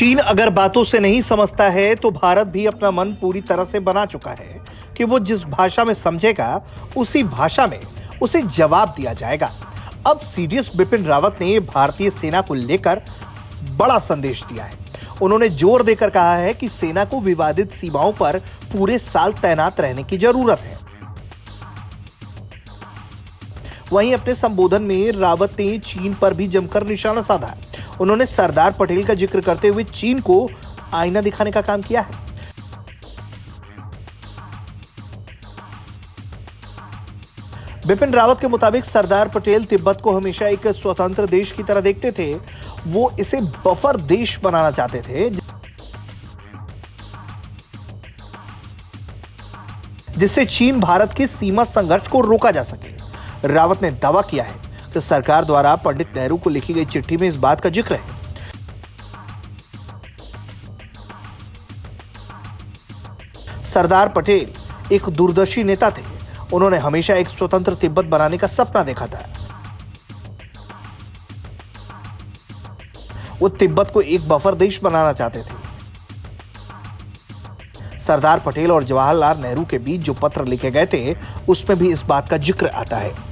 चीन अगर बातों से नहीं समझता है तो भारत भी अपना मन पूरी तरह से बना चुका है कि वो जिस भाषा में समझेगा उसी भाषा में उसे जवाब दिया जाएगा। अब सीडीएस बिपिन रावत ने भारतीय सेना को लेकर बड़ा संदेश दिया है। उन्होंने जोर देकर कहा है कि सेना को विवादित सीमाओं पर पूरे साल तैनात रहने की जरूरत है। वहीं अपने संबोधन में रावत ने चीन पर भी जमकर निशाना साधा। उन्होंने सरदार पटेल का जिक्र करते हुए चीन को आईना दिखाने का काम किया है। बिपिन रावत के मुताबिक सरदार पटेल तिब्बत को हमेशा एक स्वतंत्र देश की तरह देखते थे। वो इसे बफर देश बनाना चाहते थे जिससे चीन भारत की सीमा संघर्ष को रोका जा सके। रावत ने दावा किया है कि सरकार द्वारा पंडित नेहरू को लिखी गई चिट्ठी में इस बात का जिक्र है। सरदार पटेल एक दूरदर्शी नेता थे। उन्होंने हमेशा एक स्वतंत्र तिब्बत बनाने का सपना देखा था। वो तिब्बत को एक बफर देश बनाना चाहते थे। सरदार पटेल और जवाहरलाल नेहरू के बीच जो पत्र लिखे गए थे उसमें भी इस बात का जिक्र आता है।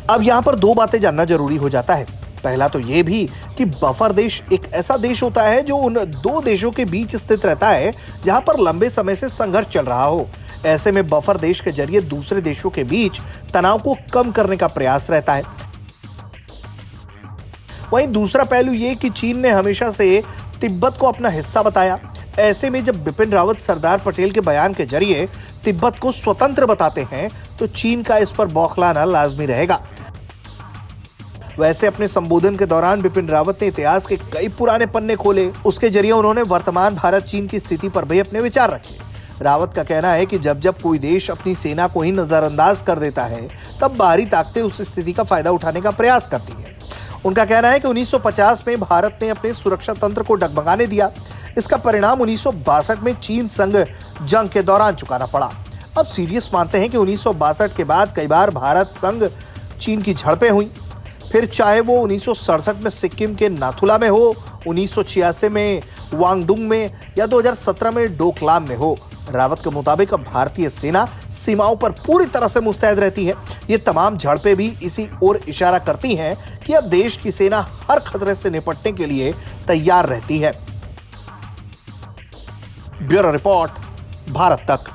अब यहां पर दो बातें जानना जरूरी हो जाता है। पहला तो यह भी कि बफर देश एक ऐसा देश होता है जो उन दो देशों के बीच स्थित रहता है जहां पर लंबे समय से संघर्ष चल रहा हो। ऐसे में बफर देश के जरिए दूसरे देशों के बीच तनाव को कम करने का प्रयास रहता है। वहीं दूसरा पहलू यह कि चीन ने हमेशा से तिब्बत को अपना हिस्सा बताया। ऐसे में जब बिपिन रावत सरदार पटेल के बयान के जरिए तिब्बत को स्वतंत्र बताते हैं तो चीन का इस पर बौखलाना लाजमी रहेगा। वैसे अपने संबोधन के दौरान बिपिन रावत ने इतिहास के कई पुराने पन्ने खोले। उसके जरिए उन्होंने वर्तमान भारत चीन की स्थिति पर भी अपने विचार रखे। रावत का कहना है कि जब जब कोई देश अपनी सेना को ही नजरअंदाज कर देता है तब बाहरी ताकतें उस स्थिति का फायदा उठाने का प्रयास करती है। उनका कहना है कि 1950 में भारत ने अपने सुरक्षा तंत्र को डगमगाने दिया। इसका परिणाम 1962 में चीन संग जंग के दौरान चुकाना पड़ा। अब सीडीएस मानते हैं कि 1962 के बाद कई बार भारत संग चीन की झड़पें हुई, फिर चाहे वो 1967 में सिक्किम के नाथुला में हो, 1986 में वांगडुंग में या 2017 में डोकलाम में हो। रावत के मुताबिक अब भारतीय सेना सीमाओं पर पूरी तरह से मुस्तैद रहती है। ये तमाम झड़पें भी इसी ओर इशारा करती हैं कि अब देश की सेना हर खतरे से निपटने के लिए तैयार रहती है। ब्यूरो रिपोर्ट, भारत तक।